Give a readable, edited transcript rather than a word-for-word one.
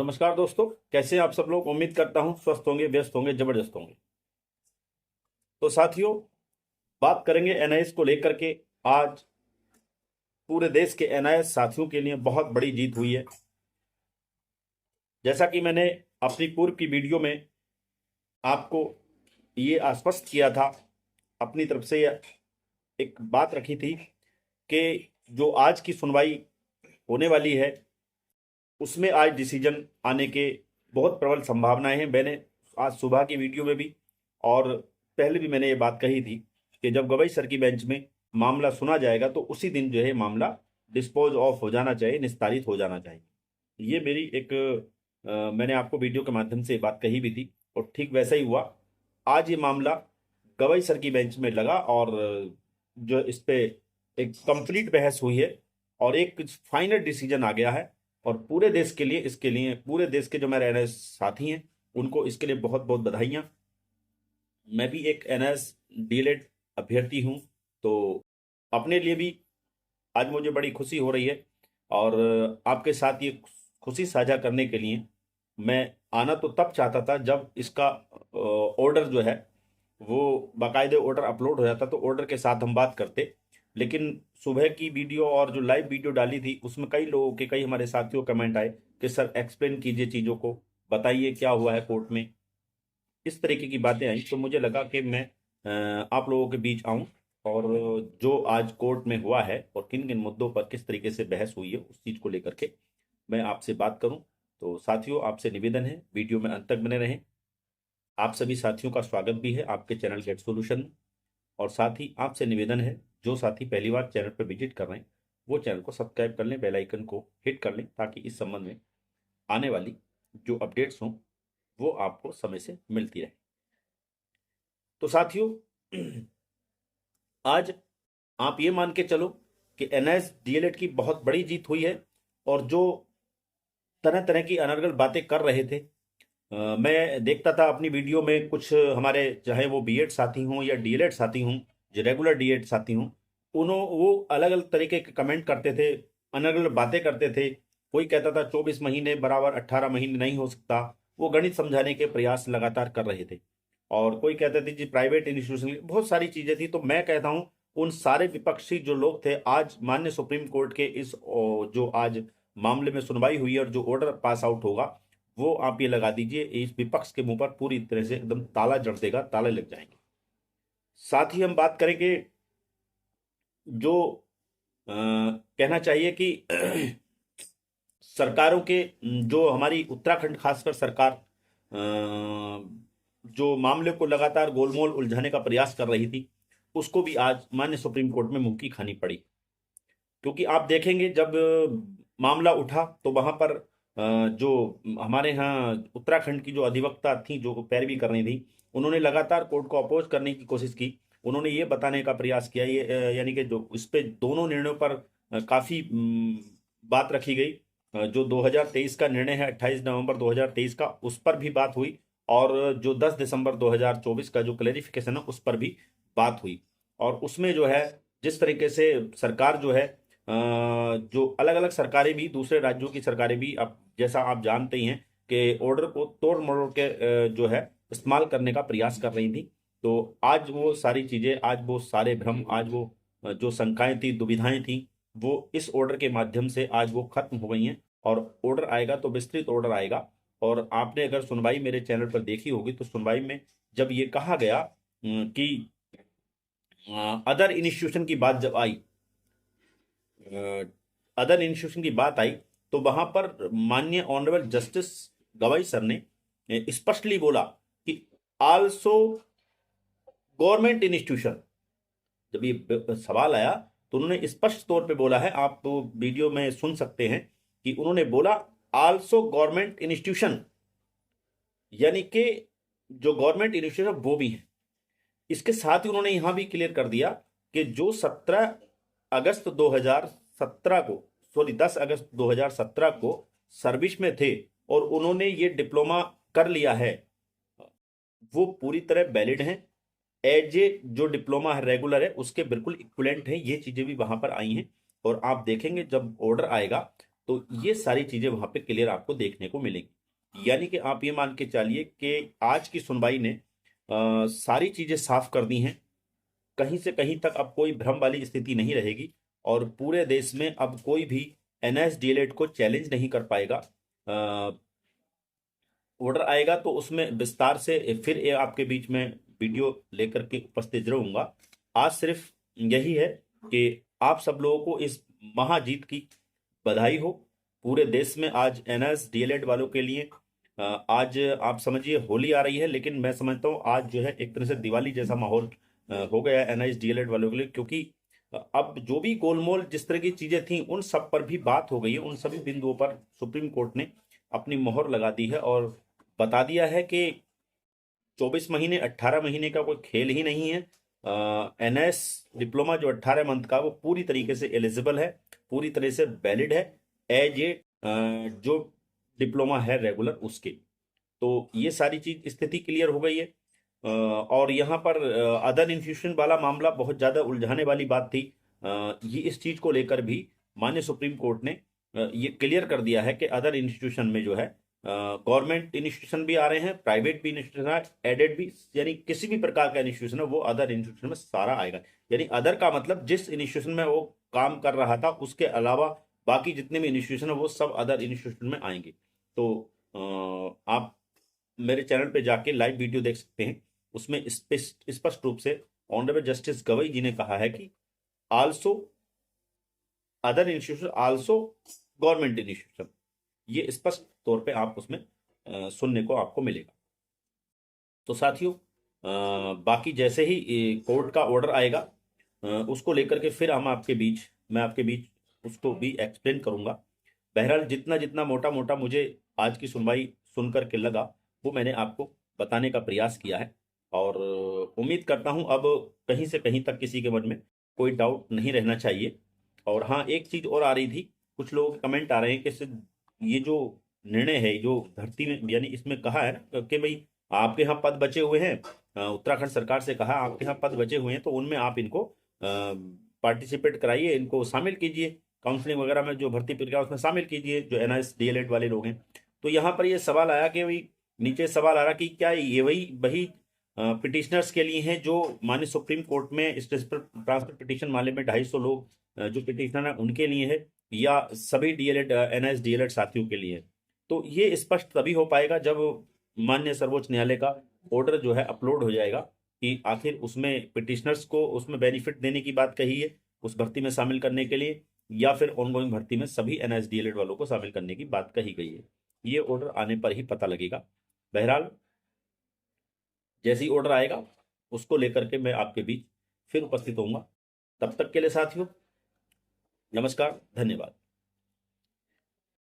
तो नमस्कार दोस्तों, कैसे हैं आप सब लोग। उम्मीद करता हूं स्वस्थ होंगे, व्यस्त होंगे, जबरदस्त होंगे। तो साथियों, बात करेंगे एनआईएस को लेकर के। आज पूरे देश के एनआईएस साथियों के लिए बहुत बड़ी जीत हुई है। जैसा कि मैंने अपनी पूर्व की वीडियो में आपको ये आश्वस्त किया था, अपनी तरफ से एक बात रखी थी कि जो आज की सुनवाई होने वाली है उसमें आज डिसीजन आने के बहुत प्रबल संभावनाएं हैं। मैंने आज सुबह की वीडियो में भी और पहले भी मैंने ये बात कही थी कि जब गवई सर की बेंच में मामला सुना जाएगा तो उसी दिन जो है मामला डिस्पोज ऑफ हो जाना चाहिए, निस्तारित हो जाना चाहिए। ये मेरी एक मैंने आपको वीडियो के माध्यम से ये बात कही भी थी और ठीक वैसा ही हुआ। आज ये मामला गवई सर की बेंच में लगा और जो इस पे एक कंप्लीट बहस हुई है और एक फाइनल डिसीजन आ गया है। और पूरे देश के लिए, इसके लिए पूरे देश के जो मेरे एनएस साथी हैं उनको इसके लिए बहुत बहुत बधाइयाँ। मैं भी एक एनएस डीएलएड अभ्यर्थी हूँ, तो अपने लिए भी आज मुझे बड़ी खुशी हो रही है और आपके साथ ये खुशी साझा करने के लिए मैं आना तो तब चाहता था जब इसका ऑर्डर जो है वो बाकायदे ऑर्डर अपलोड हो जाता, तो ऑर्डर के साथ हम बात करते। लेकिन सुबह की वीडियो और जो लाइव वीडियो डाली थी उसमें कई लोगों के, कई हमारे साथियों कमेंट आए कि सर एक्सप्लेन कीजिए चीज़ों को, बताइए क्या हुआ है कोर्ट में। इस तरीके की बातें आई तो मुझे लगा कि मैं आप लोगों के बीच आऊं और जो आज कोर्ट में हुआ है और किन किन मुद्दों पर किस तरीके से बहस हुई है उस चीज़ को लेकर के मैं आपसे बात करूं। तो साथियों, आपसे निवेदन है वीडियो में अंत तक बने रहें। आप सभी साथियों का स्वागत भी है आपके चैनल गेट सॉल्यूशन में। और साथ ही आपसे निवेदन है, जो साथी पहली बार चैनल पर विजिट कर रहे हैं वो चैनल को सब्सक्राइब कर लें, बेल आइकन को हिट कर लें, ताकि इस संबंध में आने वाली जो अपडेट्स हों वो आपको समय से मिलती रहे। तो साथियों, आज आप ये मान के चलो कि एनआईएस डीएलएड की बहुत बड़ी जीत हुई है। और जो तरह तरह की अनर्गल बातें कर रहे थे, मैं देखता था अपनी वीडियो में कुछ हमारे, चाहे वो बीएड साथी हों या डीएलएड साथी हों, जो रेगुलर डीएड साथी हों, वो अलग अलग तरीके के कमेंट करते थे, अलग अलग बातें करते थे। कोई कहता था 24 महीने बराबर 18 महीने नहीं हो सकता। वो गणित समझाने के प्रयास लगातार कर रहे थे। और कोई कहते थे जी प्राइवेट इंस्टीट्यूशन, बहुत सारी चीजें थी। तो मैं कहता हूं उन सारे विपक्षी जो लोग थे, आज माननीय सुप्रीम कोर्ट के इस जो आज मामले में सुनवाई हुई है और जो ऑर्डर पास आउट होगा, वो आप ये लगा दीजिए इस विपक्ष के मुंह पर पूरी तरह से एकदम ताला जड़ देगा, ताले लग जाएंगे। साथ ही हम बात करेंगे जो कहना चाहिए कि सरकारों के, जो हमारी उत्तराखंड खासकर सरकार जो मामले को लगातार गोलमोल उलझाने का प्रयास कर रही थी, उसको भी आज माननीय सुप्रीम कोर्ट में मुंह की खानी पड़ी। क्योंकि आप देखेंगे जब मामला उठा तो वहां पर जो हमारे यहाँ उत्तराखंड की जो अधिवक्ता थी, जो पैरवी कर रही थी, उन्होंने लगातार कोर्ट को अपोज करने की कोशिश की। उन्होंने ये बताने का प्रयास किया, ये यानी कि जो इस पे दोनों निर्णयों पर काफी बात रखी गई। जो 2023 का निर्णय है 28 नवंबर 2023 का, उस पर भी बात हुई। और जो 10 दिसंबर 2024 का जो क्लेरिफिकेशन है उस पर भी बात हुई। और उसमें जो है जिस तरीके से सरकार जो है, जो अलग अलग सरकारें भी, दूसरे राज्यों की सरकारें भी, अब जैसा आप जानते ही हैं कि ऑर्डर को तोड़ मरोड़ के जो है इस्तेमाल करने का प्रयास कर रही थी। तो आज वो सारी चीजें, आज वो सारे भ्रम, आज वो जो शंकाएं थी, दुविधाएं थी, वो इस ऑर्डर के माध्यम से आज वो खत्म हो गई हैं। और ऑर्डर आएगा तो विस्तृत ऑर्डर आएगा। और आपने अगर सुनवाई मेरे चैनल पर देखी होगी तो सुनवाई में जब ये कहा गया कि अदर इंस्टीट्यूशन की बात जब आई, अदर इंस्टीट्यूशन की बात आई, तो वहां पर माननीय ऑनरेबल जस्टिस गवाई सर ने स्पष्टली बोला कि आल्सो गवर्नमेंट इंस्टीट्यूशन। जब ये सवाल आया तो उन्होंने स्पष्ट तौर पे बोला है, आप तो वीडियो में सुन सकते हैं कि उन्होंने बोला आल्सो गवर्नमेंट इंस्टीट्यूशन, यानी कि जो गवर्नमेंट इंस्टीट्यूशन वो भी है। इसके साथ ही उन्होंने यहां भी क्लियर कर दिया कि जो 17 अगस्त 2017 को, सॉरी 10 अगस्त 2017 को सर्विस में थे और उन्होंने ये डिप्लोमा कर लिया है, वो पूरी तरह वैलिड हैं। एज ए जो डिप्लोमा है रेगुलर है उसके बिल्कुल इक्विवेलेंट है। ये चीजें भी वहां पर आई हैं। और आप देखेंगे जब ऑर्डर आएगा तो ये सारी चीजें वहां पे क्लियर आपको देखने को मिलेंगी। यानी कि आप ये मान के चलिए कि आज की सुनवाई ने सारी चीजें साफ कर दी हैं। कहीं से कहीं तक अब कोई भ्रम वाली स्थिति नहीं रहेगी और पूरे देश में अब कोई भी एनएसडीएलएड को चैलेंज नहीं कर पाएगा। ऑर्डर आएगा तो उसमें विस्तार से फिर ये आपके बीच में वीडियो लेकर के उपस्थित रहूंगा। आज सिर्फ यही है कि आप सब लोगों को इस महाजीत की बधाई हो। पूरे देश में आज एनएसडीएलएड वालों के लिए आज आप समझिए होली आ रही है, लेकिन मैं समझता हूँ आज जो है एक तरह से दिवाली जैसा माहौल हो गया है एनएसडीएलएड वालों के लिए, क्योंकि अब जो भी गोलमोल जिस तरह की चीजें थी उन सब पर भी बात हो गई है। उन सभी बिंदुओं पर सुप्रीम कोर्ट ने अपनी मोहर लगा दी है और बता दिया है कि 24 महीने 18 महीने का कोई खेल ही नहीं है। एनएस डिप्लोमा जो 18 मंथ का वो पूरी तरीके से एलिजिबल है, पूरी तरह से वैलिड है एज ए जो डिप्लोमा है रेगुलर उसके। तो ये सारी चीज स्थिति क्लियर हो गई है। और यहाँ पर अदर इंस्टीट्यूशन वाला मामला बहुत ज्यादा उलझाने वाली बात थी। ये इस चीज को लेकर भी माननीय सुप्रीम कोर्ट ने ये क्लियर कर दिया है कि अदर इंस्टीट्यूशन में जो है गवर्नमेंट इंस्टीट्यूशन भी आ रहे हैं, प्राइवेट भी इंस्टीट्यूशन, एडेड भी, यानी किसी भी प्रकार का इंस्टीट्यूशन है वो अदर इंस्टीट्यूशन में सारा आएगा। यानी अदर का मतलब जिस इंस्टीट्यूशन में वो काम कर रहा था उसके अलावा बाकी जितने भी इंस्टीट्यूशन है वो सब अदर इंस्टीट्यूशन में आएंगे। तो आप मेरे चैनल पे जाके लाइव वीडियो देख सकते हैं। उसमें स्पष्ट रूप से ऑनरेबल जस्टिस गवई जी ने कहा है कि also other institution also government institution, ये स्पष्ट तौर पे आप उसमें सुनने को आपको मिलेगा। तो साथियों बाकी जैसे ही कोर्ट का ऑर्डर आएगा उसको लेकर के फिर मैं आपके बीच उसको भी एक्सप्लेन करूंगा। बहरहाल जितना जितना मोटा मोटा मुझे आज की सुनवाई सुनकर के लगा वो मैंने आपको बताने का प्रयास किया है और उम्मीद करता हूं अब कहीं से कहीं तक किसी के मन में कोई डाउट नहीं रहना चाहिए। और हाँ, एक चीज और आ रही थी, कुछ लोगों के कमेंट आ रहे हैं कि ये जो निर्णय है जो भर्ती में यानी इसमें कहा है ना कि भाई आपके यहाँ पद बचे हुए हैं, उत्तराखंड सरकार से कहा आपके यहाँ पद बचे हुए हैं तो उनमें आप इनको पार्टिसिपेट कराइए, इनको शामिल कीजिए, काउंसलिंग वगैरह में जो भर्ती प्रक्रिया उसमें शामिल कीजिए जो एनएसडीएलएड वाले लोग हैं। तो यहाँ पर ये सवाल आया कि भाई नीचे सवाल आ रहा कि क्या ये वही पिटिशनर्स के लिए हैं जो माननीय सुप्रीम कोर्ट में इस ट्रांसफर पिटिशन मामले में 250 लोग जो पिटिशनर है उनके लिए है या सभी डीएलएड एनएसडीएलएड साथियों के लिए है। तो ये स्पष्ट तभी हो पाएगा जब माननीय सर्वोच्च न्यायालय का ऑर्डर जो है अपलोड हो जाएगा कि आखिर उसमें पिटिशनर्स को उसमें बेनिफिट देने की बात कही है उस भर्ती में शामिल करने के लिए या फिर ऑनगोइंग भर्ती में सभी एनएसडीएलएड वालों को शामिल करने की बात कही गई है। ये ऑर्डर आने पर ही पता लगेगा। बहरहाल जैसे ही ऑर्डर आएगा उसको लेकर के मैं आपके बीच फिर उपस्थित होऊंगा। तब तक के लिए साथियों नमस्कार, धन्यवाद।